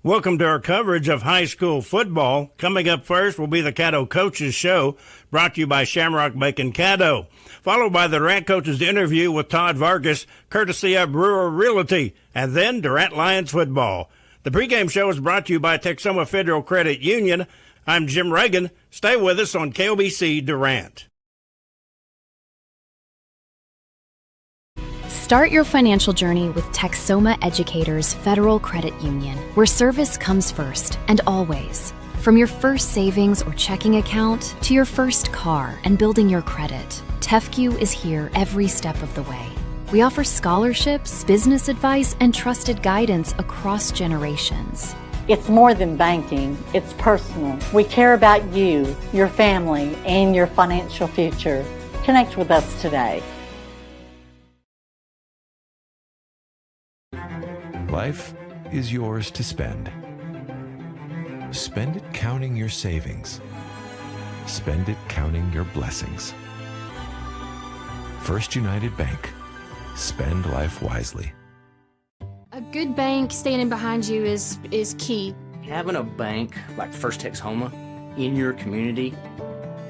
Welcome to our coverage of high school football. Coming up first will be the Caddo Coaches Show, brought to you by Shamrock Bacon Caddo, followed by the Durant Coaches interview with Todd Vargas, courtesy of Brewer Realty, and then Durant Lions football. The pregame show is brought to you by Texoma Federal Credit Union. I'm Jim Reagan. Stay with us on KOBC Durant. Start your financial journey with Texoma Educators Federal Credit Union, where service comes first and always. From your first savings or checking account to your first car and building your credit, TEFCU is here every step of the way. We offer scholarships, business advice, and trusted guidance across generations. It's more than banking, it's personal. We care about you, your family, and your financial future. Connect with us today. Life is yours to spend. Spend it counting your savings. Spend it counting your blessings. First United Bank. Spend life wisely. A good bank standing behind you is key. Having a bank like First Texoma in your community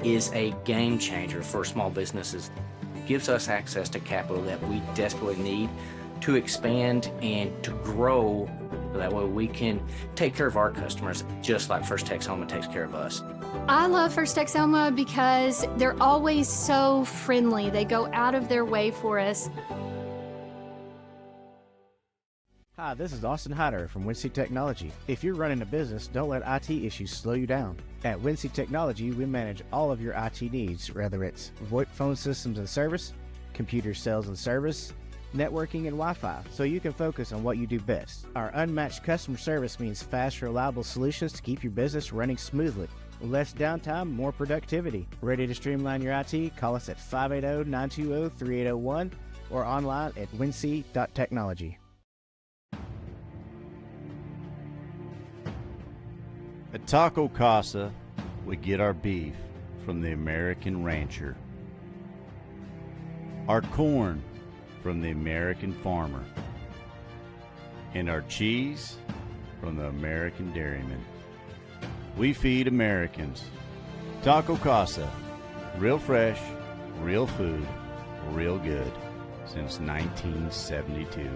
is a game changer for small businesses. It gives us access to capital that we desperately need to expand and to grow, so that way we can take care of our customers just like First Texoma takes care of us. I love First Texoma because they're always so friendly. They go out of their way for us. Hi, this is Austin Hyder from Wincy Technology. If you're running a business, don't let IT issues slow you down. At Wincy Technology, we manage all of your IT needs, whether it's VoIP phone systems and service, computer sales and service, networking, and Wi-Fi, so you can focus on what you do best. Our unmatched customer service means fast, reliable solutions to keep your business running smoothly. Less downtime, more productivity. Ready to streamline your IT? Call us at 580-920-3801 or online at wincy.technology. At Taco Casa, we get our beef from the American rancher, our corn from the American farmer, and our cheese from the American dairyman. We feed Americans. Taco Casa, real fresh, real food, real good, since 1972.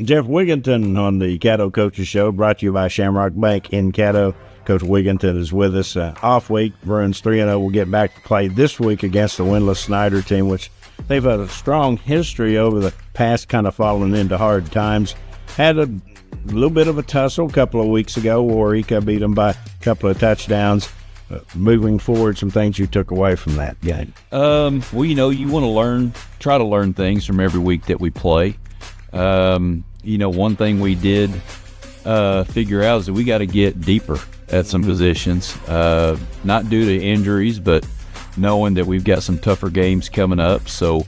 Jeff Wigington on the Caddo Coaches Show, brought to you by Shamrock Bank in Caddo. Coach Wigington is with us. Off week, Bruins 3-0 will get back to play this week against the winless Snyder team, which they've had a strong history over the past, kind of falling into hard times. Had a little bit of a tussle a couple of weeks ago. Warika beat them by a couple of touchdowns. Moving forward, some things you took away from that game. Well, you want to try to learn things from every week that we play. One thing we did figure out is that we got to get deeper at some positions, not due to injuries, but knowing that we've got some tougher games coming up. So,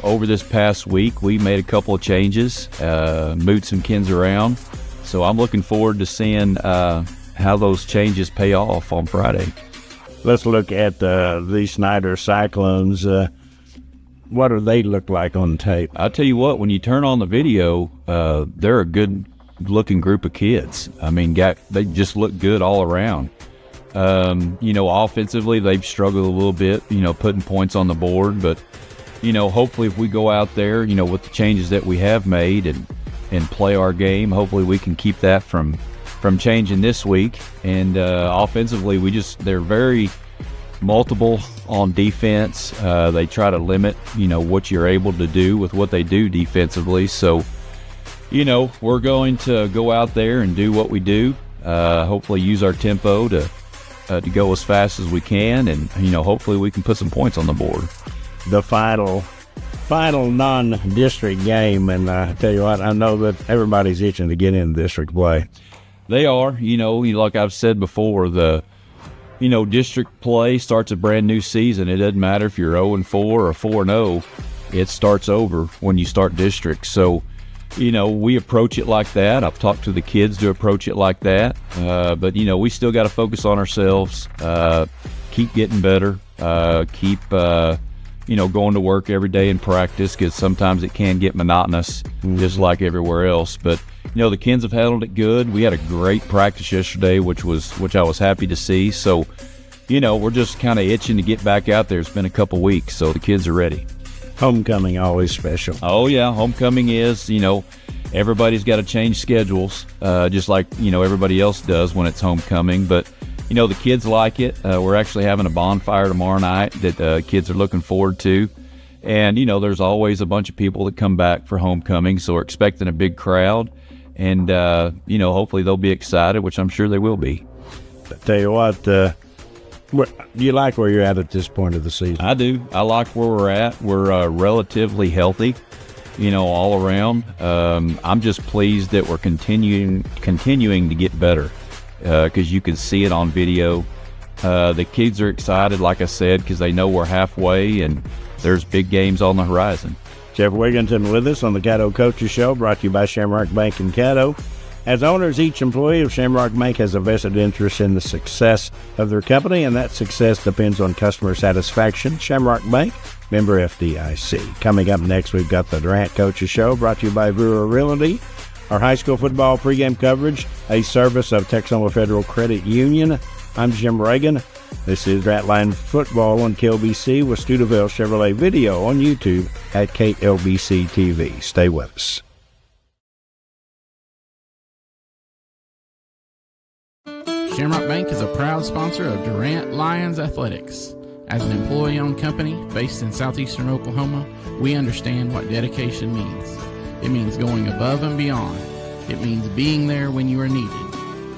over this past week, we made a couple of changes, moved some kids around. So I'm looking forward to seeing how those changes pay off on Friday. Let's look at the Snyder Cyclones. What do they look like on tape? I'll tell you what, when you turn on the video, they're a good-looking group of kids. I mean, they just look good all around. Offensively, they've struggled a little bit, putting points on the board. But, hopefully if we go out there, with the changes that we have made and play our game, hopefully we can keep that from changing this week. And offensively, they're very multiple on defense. They try to limit, what you're able to do with what they do defensively. So, we're going to go out there and do what we do, hopefully use our tempo to go as fast as we can, and hopefully we can put some points on the board. The final non-district game, and I tell you what, I know that everybody's itching to get into district play. They are, like I've said before, district play starts a brand new season. It doesn't matter if you're 0-4 or 4-0, it starts over when you start district. So, we approach it like that. I've talked to the kids to approach it like that. But, we still got to focus on ourselves, keep getting better, keep, going to work every day and practice, because sometimes it can get monotonous, just like everywhere else. But the kids have handled it good. We had a great practice yesterday, which I was happy to see. So, we're just kind of itching to get back out there. It's been a couple weeks, so the kids are ready. Homecoming always special. Oh yeah, homecoming is. Everybody's got to change schedules, just like everybody else does when it's homecoming. But the kids like it. We're actually having a bonfire tomorrow night that kids are looking forward to. And, there's always a bunch of people that come back for homecoming, so we're expecting a big crowd. And, hopefully they'll be excited, which I'm sure they will be. I tell you what, do you like where you're at this point of the season? I do. I like where we're at. We're relatively healthy, all around. I'm just pleased that we're continuing to get better because you can see it on video. The kids are excited, like I said, because they know we're halfway and there's big games on the horizon. Jeff Wigington with us on the Caddo Coaches Show, brought to you by Shamrock Bank in Caddo. As owners, each employee of Shamrock Bank has a vested interest in the success of their company, and that success depends on customer satisfaction. Shamrock Bank, member FDIC. Coming up next, we've got the Durant Coaches Show, brought to you by Brewer Realty. Our high school football pregame coverage, a service of Texoma Federal Credit Union. I'm Jim Reagan. This is Ratline Football on KLBC with Studeville Chevrolet Video on YouTube at KLBC TV. Stay with us. Shamrock Bank is a proud sponsor of Durant Lions Athletics. As an employee-owned company based in southeastern Oklahoma, we understand what dedication means. It means going above and beyond. It means being there when you are needed.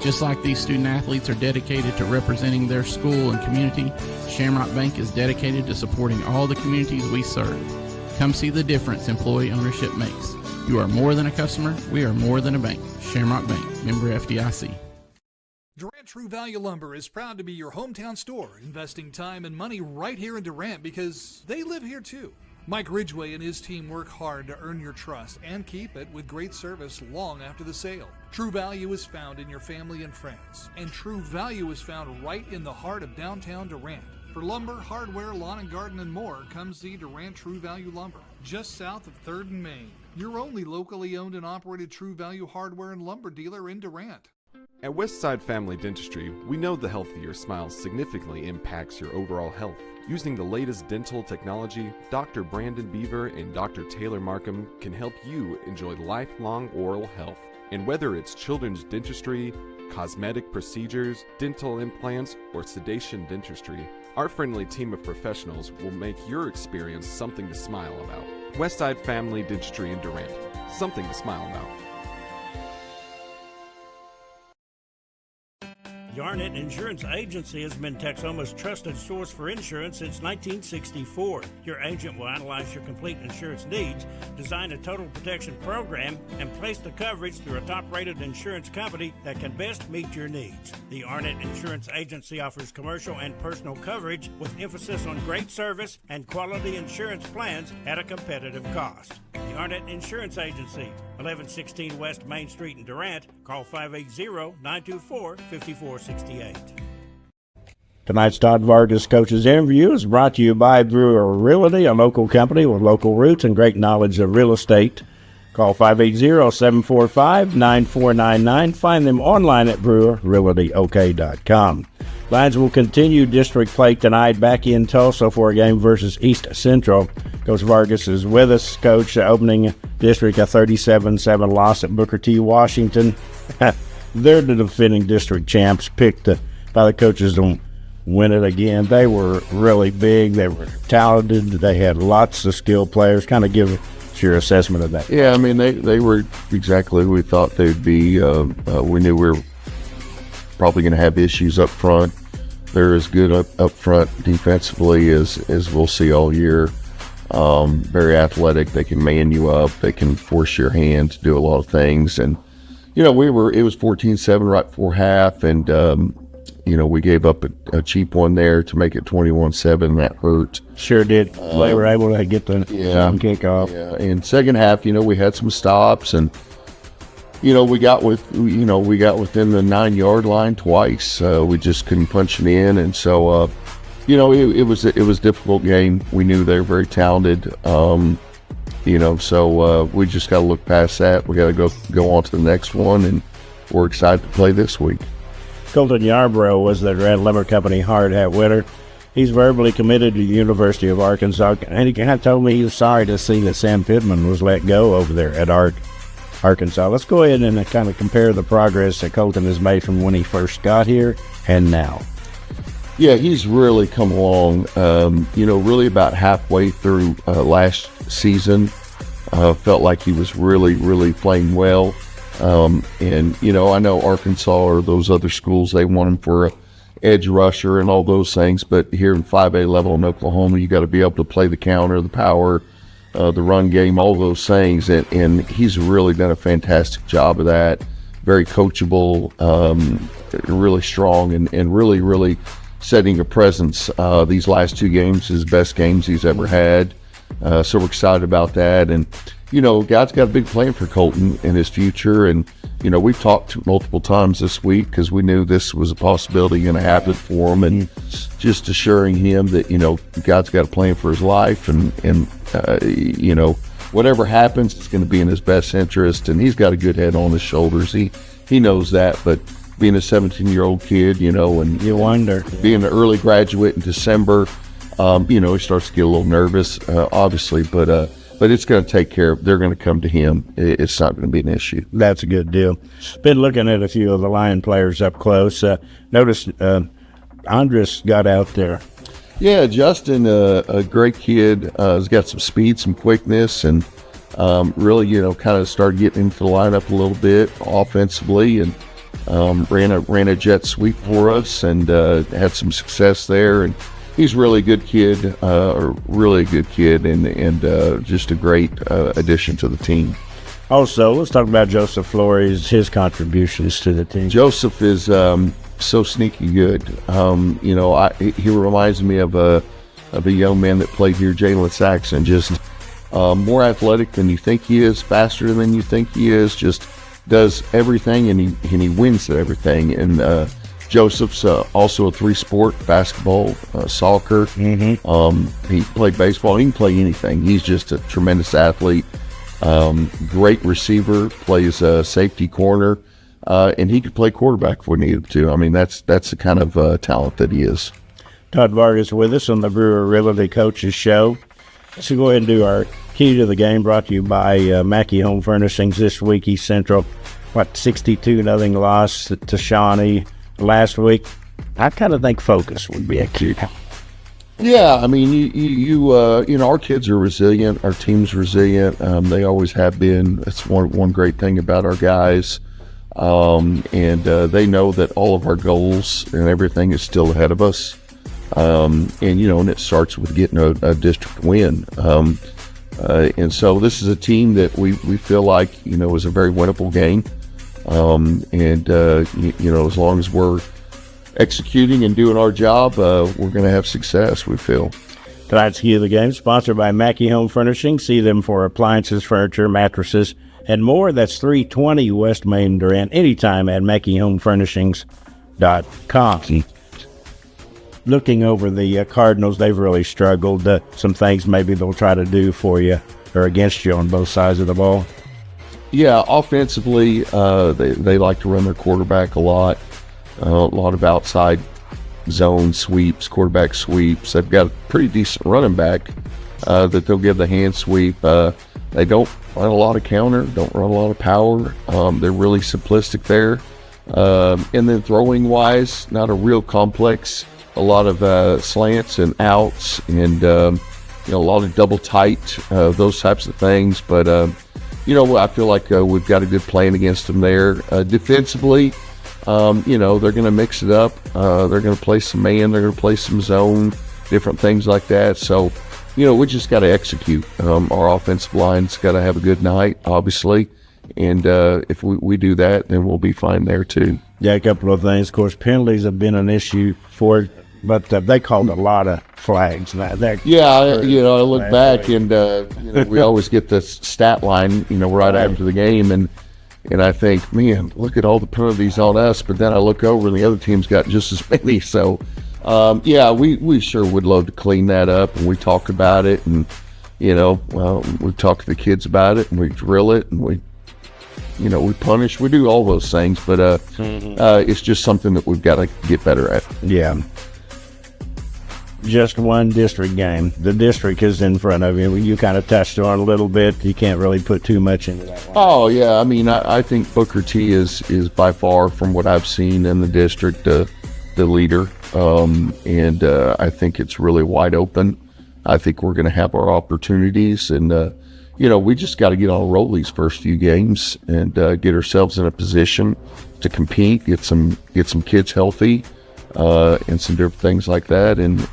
Just like these student-athletes are dedicated to representing their school and community, Shamrock Bank is dedicated to supporting all the communities we serve. Come see the difference employee ownership makes. You are more than a customer. We are more than a bank. Shamrock Bank, member FDIC. Durant True Value Lumber is proud to be your hometown store, investing time and money right here in Durant because they live here too. Mike Ridgway and his team work hard to earn your trust and keep it with great service long after the sale. True value is found in your family and friends, and true value is found right in the heart of downtown Durant. For lumber, hardware, lawn and garden, and more, come see Durant True Value Lumber, just south of 3rd and Main. Your only locally owned and operated True Value hardware and lumber dealer in Durant. At Westside Family Dentistry, we know the health of your smile significantly impacts your overall health. Using the latest dental technology, Dr. Brandon Beaver and Dr. Taylor Markham can help you enjoy lifelong oral health. And whether it's children's dentistry, cosmetic procedures, dental implants, or sedation dentistry, our friendly team of professionals will make your experience something to smile about. Westside Family Dentistry in Durant, something to smile about. The Arnett Insurance Agency has been Texoma's trusted source for insurance since 1964. Your agent will analyze your complete insurance needs, design a total protection program, and place the coverage through a top-rated insurance company that can best meet your needs. The Arnett Insurance Agency offers commercial and personal coverage with emphasis on great service and quality insurance plans at a competitive cost. The Arnett Insurance Agency, 1116 West Main Street in Durant. Call 580-924-5468. Tonight's Todd Vargas Coach's Interview is brought to you by Brewer Realty, a local company with local roots and great knowledge of real estate. Call 580-745-9499. Find them online at brewerrealtyok.com. Lions will continue district play tonight back in Tulsa for a game versus East Central. Coach Vargas is with us. Coach, opening district a 37-7 loss at Booker T. Washington. They're the defending district champs, picked by the coaches to win it again. They were really big. They were talented. They had lots of skilled players. Kind of give us your assessment of that. Yeah, I mean, they were exactly who we thought they'd be. We knew we were probably going to have issues up front. They're as good up front defensively as we'll see all year. Very athletic. They can man you up. They can force your hand to do a lot of things. And, it was 14-7 right before half. And, we gave up a cheap one there to make it 21-7. That hurt. Sure did. They were able to get the kickoff. Yeah. In second half, we had some stops and, we got within the 9-yard line twice. We just couldn't punch it in, and so it was a difficult game. We knew they were very talented. So we just got to look past that. We got to go on to the next one, and we're excited to play this week. Colton Yarbrough was the Durant Lumber Company hard hat winner. He's verbally committed to the University of Arkansas, and he kind of told me he was sorry to see that Sam Pittman was let go over there at Arkansas. Let's go ahead and kind of compare the progress that Colton has made from when he first got here and now. Yeah, he's really come along, really about halfway through last season. Felt like he was really, really playing well. I know Arkansas or those other schools, they want him for a edge rusher and all those things, but here in 5A level in Oklahoma, you got to be able to play the counter, the power, the run game, all those things, and he's really done a fantastic job of that. Very coachable, really strong, and really, really setting a presence. These last 2 games, his best games he's ever had, so we're excited about that. And God's got a big plan for Colton in his future, and we've talked multiple times this week because we knew this was a possibility going to happen for him, and just assuring him that God's got a plan for his life, and whatever happens, it's going to be in his best interest, and he's got a good head on his shoulders. He knows that, but being a 17-year-old kid, and you wonder, being an early graduate in December, he starts to get a little nervous, obviously, but it's going to take care of. They're going to come to him. It's not going to be an issue. That's a good deal. Been looking at a few of the Lion players up close. Noticed Andres got out there. Yeah, Justin, a great kid. Has got some speed, some quickness, and really, kind of started getting into the lineup a little bit offensively, and ran a jet sweep for us, and had some success there. And he's really a good kid, and just a great addition to the team. Also, let's talk about Joseph Flores, his contributions to the team. Joseph is so sneaky good. He reminds me of a young man that played here, Jalen Saxon. Just more athletic than you think he is, faster than you think he is. Just does everything, and he wins at everything. And Joseph's also a 3-sport: basketball, soccer. He played baseball. He can play anything. He's just a tremendous athlete. Great receiver. Plays safety corner, and he could play quarterback if we needed to. I mean, that's the kind of talent that he is. Todd Vargas with us on the Brewer Realty Coaches Show. Let's go ahead and do our key to the game, brought to you by Mackey Home Furnishings. This week, East Central, 62-0 loss to Shawnee last week. I kind of think focus would be a key. Yeah, I mean, our kids are resilient. Our team's resilient. They always have been. That's one great thing about our guys. And they know that all of our goals and everything is still ahead of us. And it starts with getting a district win. And so this is a team that we feel like, is a very winnable game. As long as we're executing and doing our job, we're going to have success, we feel. Tonight's key of the game, sponsored by Mackey Home Furnishings. See them for appliances, furniture, mattresses, and more. That's 320 West Main, Durant. Anytime at MackeyHomeFurnishings.com. Looking over the Cardinals, they've really struggled. Some things maybe they'll try to do for you or against you on both sides of the ball. Yeah, offensively, they like to run their quarterback a lot of outside zone sweeps, quarterback sweeps. They've got a pretty decent running back that they'll give the hand sweep. They don't run a lot of counter, don't run a lot of power. They're really simplistic there. And then throwing-wise, not a real complex. A lot of slants and outs, and a lot of double tight, those types of things. But I feel like we've got a good plan against them there. Defensively, they're going to mix it up. They're going to play some man. They're going to play some zone, different things like that. So, we just got to execute. Our offensive line's got to have a good night, obviously. And if we do that, then we'll be fine there too. Yeah, a couple of things. Of course, penalties have been an issue for it, but they called a lot of flags. I look back and we always get the stat line, right after the game, and I think, man, look at all the penalties on us. But then I look over and the other team's got just as many. So, we sure would love to clean that up, and we talk about it, and we talk to the kids about it, and we drill it, and we punish. We do all those things, but it's just something that we've got to get better at. Yeah. Just one district game. The district is in front of you. You kind of touched on it a little bit. You can't really put too much into that one. Oh, yeah. I mean, I think Booker T is by far, from what I've seen in the district, the leader. And I think it's really wide open. I think we're going to have our opportunities. And, we just got to get on a roll these first few games and get ourselves in a position to compete, get some kids healthy. And some different things like that, and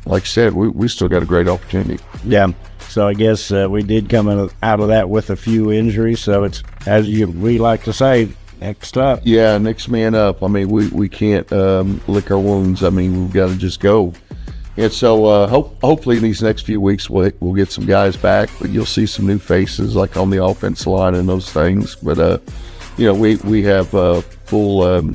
like I said, we still got a great opportunity. Yeah, so I guess we did come out of that with a few injuries, so it's, as we like to say, next up. Yeah, next man up. I mean, we can't lick our wounds. I mean, we've got to just go. And so hopefully in these next few weeks we'll get some guys back, but you'll see some new faces like on the offensive line and those things. But we have full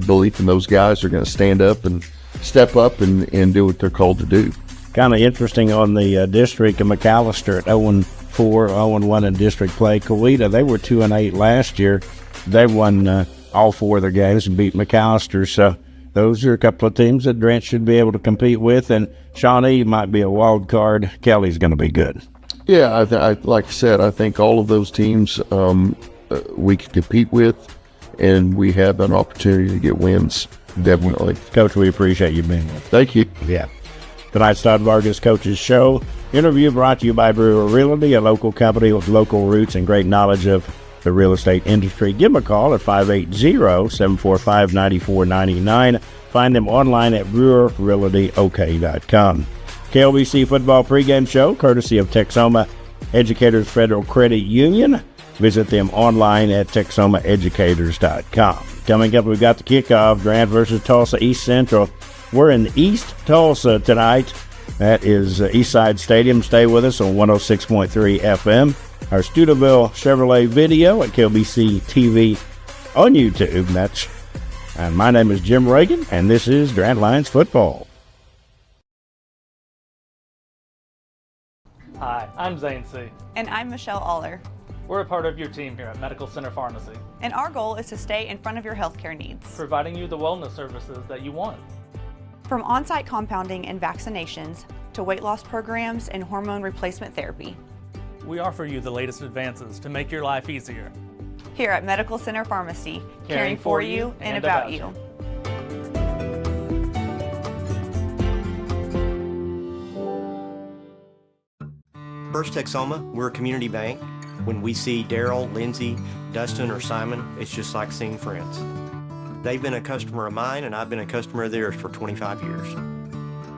belief in those guys are going to stand up and step up and do what they're called to do. Kind of interesting on the district of McAllister at 0-4, 0-1 in district play. Coweta, they were 2-8 last year. They won all 4 of their games and beat McAllister. So those are a couple of teams that Durant should be able to compete with. And Shawnee might be a wild card. Kelly's going to be good. Yeah, like I said, I think all of those teams we can compete with. And we have an opportunity to get wins, definitely. Coach, we appreciate you being here. Thank you. Yeah. Tonight's Todd Vargas Coach's Show interview brought to you by Brewer Realty, a local company with local roots and great knowledge of the real estate industry. Give them a call at 580-745-9499. Find them online at brewerrealtyok.com. KLBC Football Pregame Show, courtesy of Texoma Educators Federal Credit Union. Visit them online at TexomaEducators.com. Coming up, we've got the kickoff, Durant versus Tulsa East Central. We're in East Tulsa tonight. That is Eastside Stadium. Stay with us on 106.3 FM. Our Studeville Chevrolet video at KLBC TV on YouTube. And my name is Jim Reagan, and this is Durant Lions Football. Hi, I'm Zane C. And I'm Michelle Aller. We're a part of your team here at Medical Center Pharmacy. And our goal is to stay in front of your healthcare needs, providing you the wellness services that you want. From on-site compounding and vaccinations to weight loss programs and hormone replacement therapy. We offer you the latest advances to make your life easier. Here at Medical Center Pharmacy, caring for you and about you. First Texoma, we're a community bank. When we see Daryl, Lindsay, Dustin, or Simon, it's just like seeing friends. They've been a customer of mine, and I've been a customer of theirs for 25 years.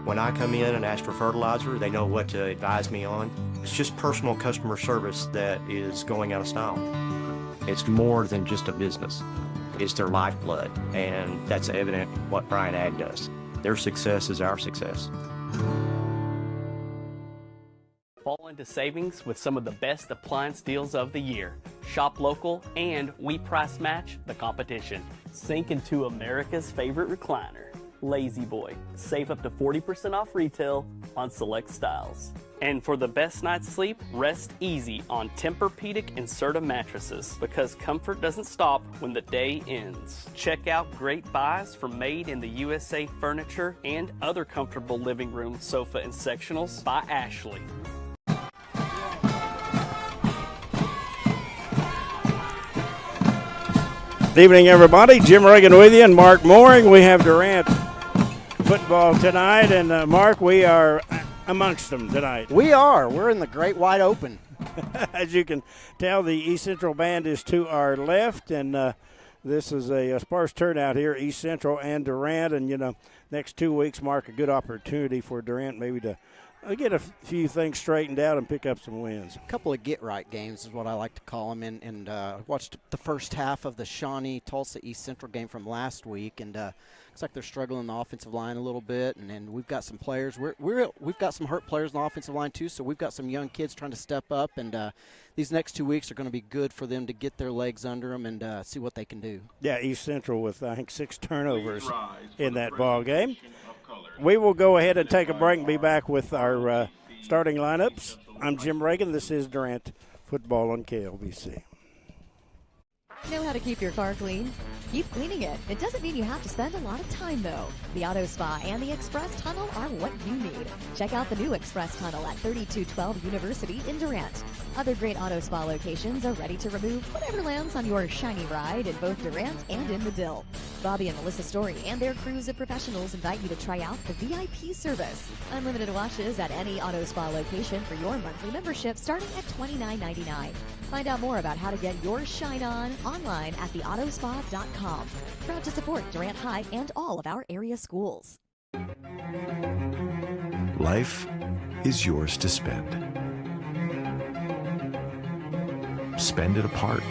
When I come in and ask for fertilizer, they know what to advise me on. It's just personal customer service that is going out of style. It's more than just a business. It's their lifeblood, and that's evident what Bryant Ag does. Their success is our success. Fall into savings with some of the best appliance deals of the year. Shop local and we price match the competition. Sink into America's favorite recliner, Lazy Boy. Save up to 40% off retail on select styles. And for the best night's sleep, rest easy on Tempur-Pedic and Serta mattresses because comfort doesn't stop when the day ends. Check out great buys from Made in the USA Furniture and other comfortable living room, sofa, and sectionals by Ashley. Good evening, everybody. Jim Reagan with you and Mark Mooring. We have Durant football tonight, and Mark, we are amongst them tonight. We are. We're in the great wide open. As you can tell, the East Central band is to our left, and this is a sparse turnout here, East Central and Durant. And, next 2 weeks mark a good opportunity for Durant maybe to get a few things straightened out and pick up some wins. A couple of get-right games is what I like to call them, and watched the first half of the Shawnee-Tulsa East Central game from last week, and looks like they're struggling in the offensive line a little bit, and we've got some players. We've got some hurt players on the offensive line too, so we've got some young kids trying to step up, and these next 2 weeks are going to be good for them to get their legs under them and see what they can do. Yeah, East Central with, I think, 6 turnovers in that ball game. We will go ahead and take a break and be back with our starting lineups. I'm Jim Reagan. This is Durant Football on KLBC. Know how to keep your car clean? Keep cleaning it. It doesn't mean you have to spend a lot of time, though. The Auto Spa and the Express Tunnel are what you need. Check out the new Express Tunnel at 3212 University in Durant. Other great Auto Spa locations are ready to remove whatever lands on your shiny ride in both Durant and in Medill. Bobby and Melissa Story and their crews of professionals invite you to try out the VIP service. Unlimited washes at any Auto Spa location for your monthly membership starting at $29.99. Find out more about how to get your shine on online at theautospa.com. Proud to support Durant High and all of our area schools. Life is yours to spend. Spend it apart.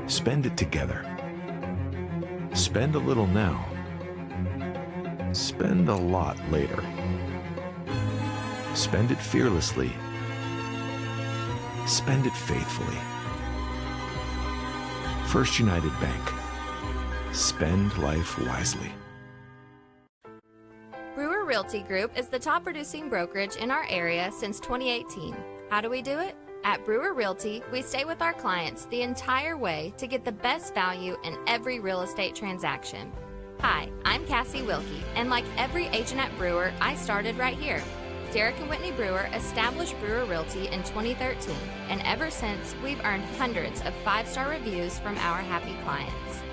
Spend it together. Spend a little now. Spend a lot later. Spend it fearlessly. Spend it faithfully. First United Bank. Spend life wisely. Brewer Realty Group is the top producing brokerage in our area since 2018. How do we do it? At Brewer Realty, we stay with our clients the entire way to get the best value in every real estate transaction. Hi, I'm Cassie Wilkie, and like every agent at Brewer, I started right here. Derek and Whitney Brewer established Brewer Realty in 2013, and ever since, we've earned hundreds of 5-star reviews from our happy clients.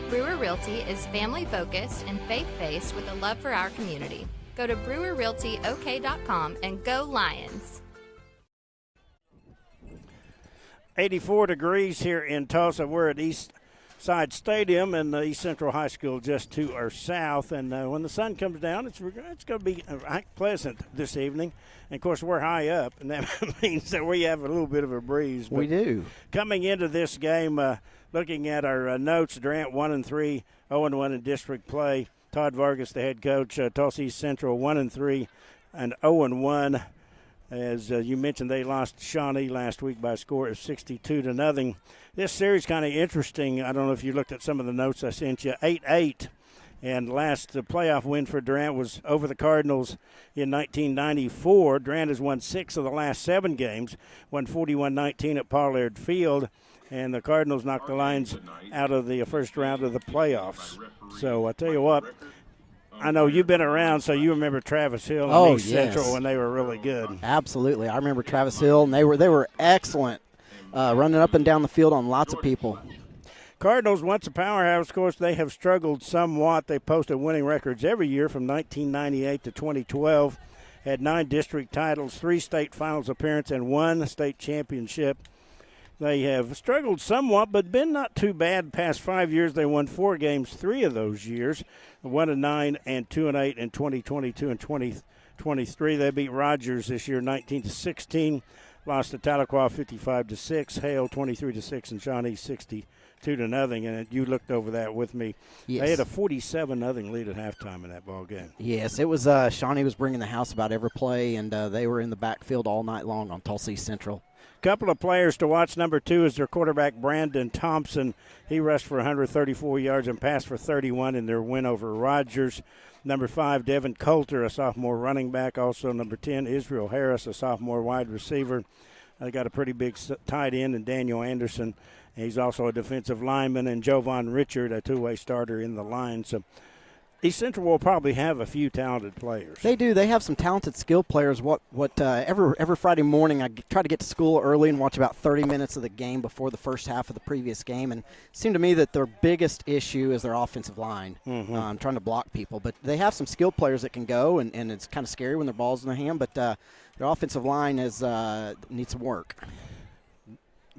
Brewer Realty is family-focused and faith-based with a love for our community. Go to brewerrealtyok.com and go Lions! 84 degrees here in Tulsa. We're at East Side Stadium and East Central High School just to our south. And when the sun comes down, it's going to be pleasant this evening. And, of course, we're high up, and that means that we have a little bit of a breeze. We do. Coming into this game, looking at our notes, Durant 1-3, 0-1 in district play. Todd Vargas, the head coach, Tulsa East Central 1-3 and 0-1. As you mentioned, they lost Shawnee last week by a score of 62-0. This series kind of interesting. I don't know if you looked at some of the notes I sent you. 8-8, and the playoff win for Durant was over the Cardinals in 1994. Durant has won 6 of the last 7 games, won 41-19 at Pollard Field, and the Cardinals knocked the Lions out of the first round of the playoffs. So I tell you what, I know you've been around, so you remember Travis Hill and East Central when they were really good. Absolutely. I remember Travis Hill, and they were excellent, running up and down the field on lots of people. Cardinals, once a powerhouse, of course, they have struggled somewhat. They posted winning records every year from 1998 to 2012, had 9 district titles, 3 state finals appearances, and 1 state championship. They have struggled somewhat, but been not too bad. Past 5 years, they won 4 games 3 of those years, 1-9 and 2-8 in 2022 and 2023. They beat Rogers this year 19-16, lost to Tahlequah 55-6, Hale 23-6, and Shawnee 62-0. And you looked over that with me. Yes. They had a 47-0 lead at halftime in that ball game. Yes, it was. Shawnee was bringing the house about every play, and they were in the backfield all night long on Tulsa East Central. Couple of players to watch. Number 2 is their quarterback, Brandon Thompson. He rushed for 134 yards and passed for 31 in their win over Rogers. Number 5, Devin Coulter, a sophomore running back. Also number 10, Israel Harris, a sophomore wide receiver. They got a pretty big tight end in Daniel Anderson. He's also a defensive lineman. And Jovan Richard, a two-way starter in the line. So East Central will probably have a few talented players. They do. They have some talented, skilled players. Every Friday morning, I try to get to school early and watch about 30 minutes of the game before the first half of the previous game. And it seemed to me that their biggest issue is their offensive line, trying to block people. But they have some skilled players that can go, and it's kind of scary when their ball's in their hand. But their offensive line needs some work.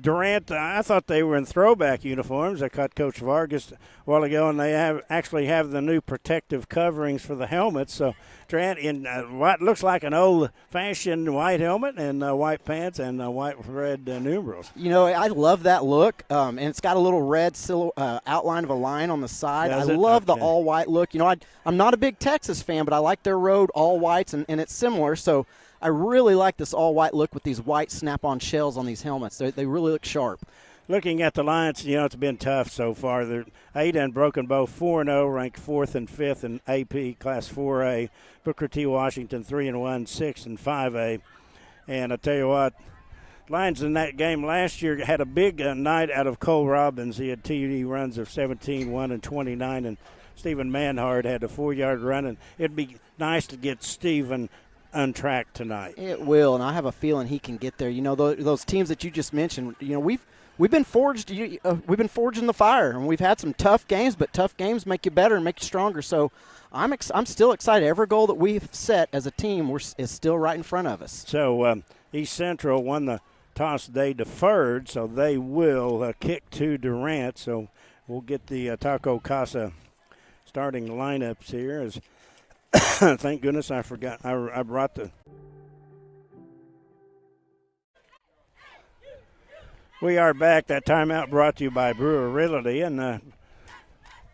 Durant, I thought they were in throwback uniforms. I caught Coach Vargas a while ago, and they actually have the new protective coverings for the helmets. So Durant in what looks like an old-fashioned white helmet and white pants and white red numerals. You know, I love that look, and it's got a little red outline of a line on the side. I love the all-white look. You know, I'm not a big Texas fan, but I like their road all-whites, and it's similar. So I really like this all-white look with these white snap-on shells on these helmets. They really look sharp. looking at the Lions, it's been tough so far. They're 8 and Broken Bow 4-0, ranked 4th and 5th in AP Class 4A. Booker T. Washington 3-1, 6 and 5A. And I tell you what, Lions in that game last year had a big night out of Cole Robbins. He had TD runs of 17, 1 and 29, and Stephen Manhard had a 4-yard run. And it'd be nice to get Stephen on track tonight. It will, and I have a feeling he can get there. Those teams that you just mentioned, we've been forged. We've been forged in the fire, and we've had some tough games. But tough games make you better and make you stronger. So I'm still excited. Every goal that we've set as a team is still right in front of us. So East Central won the toss. They deferred, so they will kick to Durant. So we'll get the Taco Casa starting lineups here. As thank goodness I forgot. I brought the. We are back. That timeout brought to you by Brewer Realty. And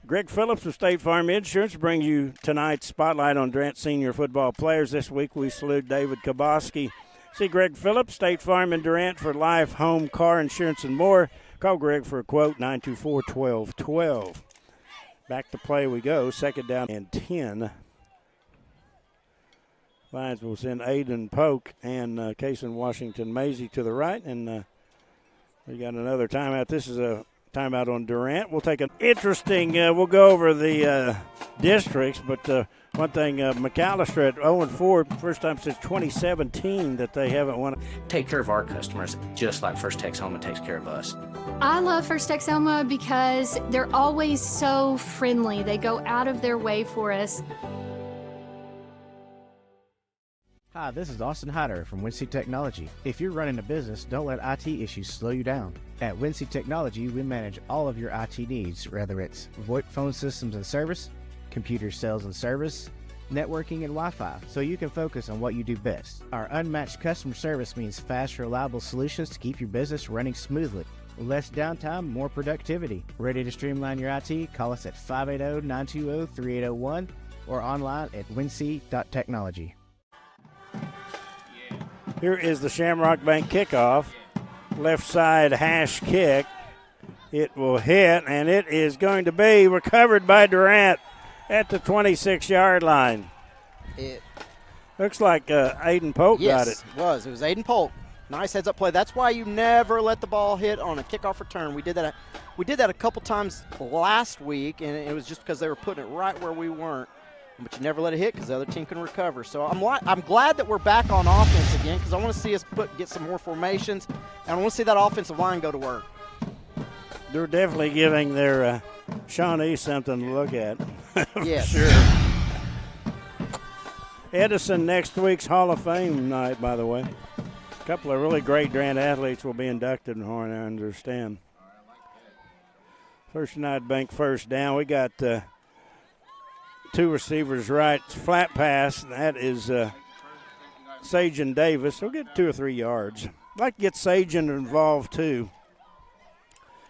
Greg Phillips of State Farm Insurance brings you tonight's spotlight on Durant senior football players. This week we salute David Kaboski. See Greg Phillips, State Farm in Durant for life, home, car insurance, and more. Call Greg for a quote, 924-1212. Back to play we go. Second down and 10. Lions will send Aiden Polk and Kason Washington Maisie to the right. And we got another timeout. This is a timeout on Durant. We'll take an interesting, we'll go over the districts, but one thing, McAllister at 0-4, first time since 2017 that they haven't won. Take care of our customers just like First Texoma takes care of us. I love First Texoma because they're always so friendly. They go out of their way for us. Hi, this is Austin Hyder from Wincy Technology. If you're running a business, don't let IT issues slow you down. At Wincy Technology, we manage all of your IT needs, whether it's VoIP phone systems and service, computer sales and service, networking, and Wi-Fi, so you can focus on what you do best. Our unmatched customer service means fast, reliable solutions to keep your business running smoothly. Less downtime, more productivity. Ready to streamline your IT? Call us at 580-920-3801 or online at wincy.technology. Here is the Shamrock Bank kickoff. Left side hash kick. It will hit, and it is going to be recovered by Durant at the 26-yard line. It looks like Aiden Polk got it. Yes, it was Aiden Polk. Nice heads-up play. That's why you never let the ball hit on a kickoff return. We did that a couple times last week, and it was just because they were putting it right where we weren't. But you never let it hit because the other team can recover. So I'm glad that we're back on offense again because I want to see us get some more formations, and I want to see that offensive line go to work. They're definitely giving their Shawnee something to look at. Yes. Sure. Edison next week's Hall of Fame night, by the way. A couple of really great Durant athletes will be inducted in Horn, I understand. First United Bank first down. We got two receivers right. Flat pass. That is Sajan Davis. He'll get 2 or 3 yards. I'd like to get Sajan involved too.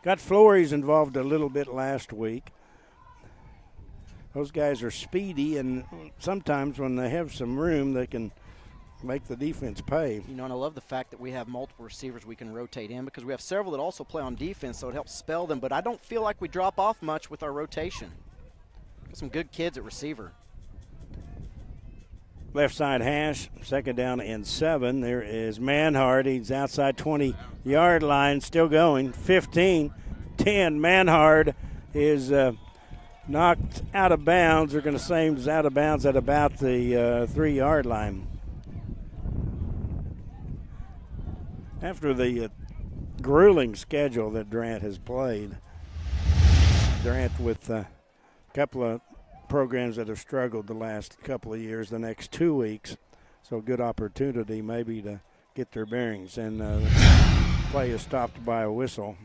Got Flores involved a little bit last week. Those guys are speedy, and sometimes when they have some room, they can make the defense pay. And I love the fact that we have multiple receivers we can rotate in because we have several that also play on defense, so it helps spell them. But I don't feel like we drop off much with our rotation. Got some good kids at receiver. Left side hash, second down and 7. There is Manhard. He's outside 20-yard line, still going. 15, 10. Manhard is knocked out of bounds. They're going to say he's out of bounds at about the 3-yard line. After the grueling schedule that Durant has played, Durant with a couple of programs that have struggled the last couple of years, the next 2 weeks, so good opportunity maybe to get their bearings. And play is stopped by a whistle.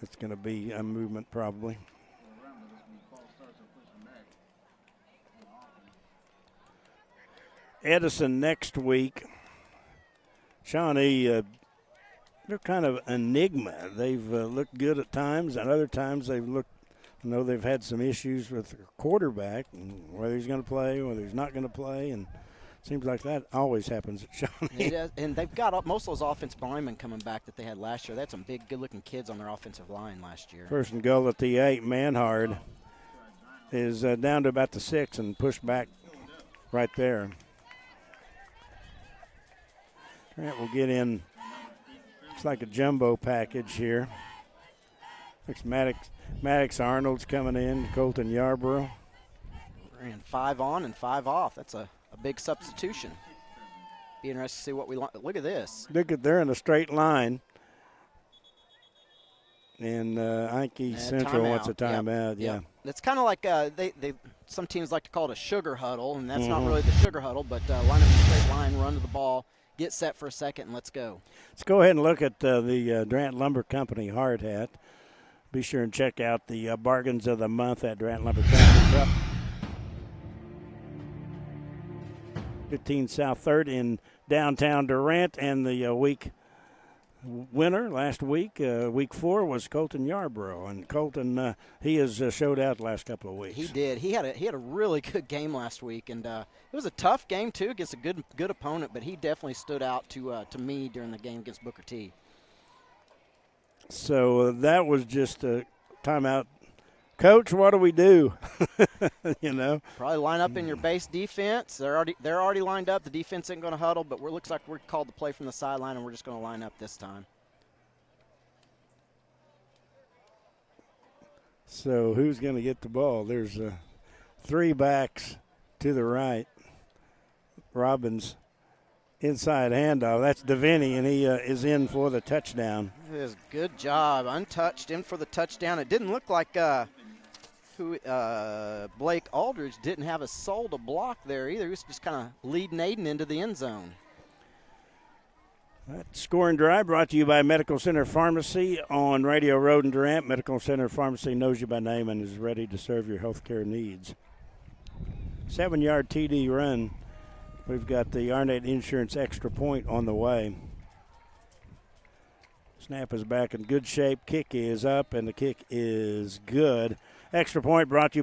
It's going to be a movement probably. Edison next week. Shawnee, they're kind of enigma. They've looked good at times, and other times they've looked, they've had some issues with their quarterback, and whether he's going to play, whether he's not going to play. And Seems like that always happens at Shawnee. It is, and they've got most of those offensive linemen coming back that they had last year. They had some big, good-looking kids on their offensive line last year. First and goal at the 8. Manhard is down to about the 6 and pushed back right there. Durant will get in. Looks like a jumbo package here. Looks Maddox Arnold's coming in. Colton Yarborough. Ran 5 on and 5 off. That's a big substitution. Be interested to see what we want. Look at this. They're in a straight line. And Ike Central wants a timeout. Yeah. It's kind of like some teams like to call it a sugar huddle, and that's not really the sugar huddle, but line up a straight line, run to the ball, get set for a second, and let's go. Let's go ahead and look at the Durant Lumber Company hard hat. Be sure and check out the bargains of the month at Durant Lumber Company. 15 South 3rd in downtown Durant, and the week winner last week, week 4, was Colton Yarborough, and Colton he has showed out the last couple of weeks. He did. He had a really good game last week, and it was a tough game too against a good opponent, but he definitely stood out to me during the game against Booker T. So that was just a timeout. Coach, what do we do? You know, probably line up in your base defense. They're already lined up. The defense isn't going to huddle, but looks like we're called to play from the sideline, and we're just going to line up this time. So who's going to get the ball? There's 3 backs to the right. Robbins inside handoff. That's Devaney, and he is in for the touchdown. It is good job. Untouched, in for the touchdown. It didn't look like Blake Aldridge didn't have a soul to block there either. He was just kind of leading Aiden into the end zone. That scoring drive brought to you by Medical Center Pharmacy on Radio Road in Durant. Medical Center Pharmacy knows you by name and is ready to serve your health care needs. 7-yard TD run. We've got the Arnett Insurance extra point on the way. Snap is back in good shape. Kick is up, and the kick is good. Extra point brought to you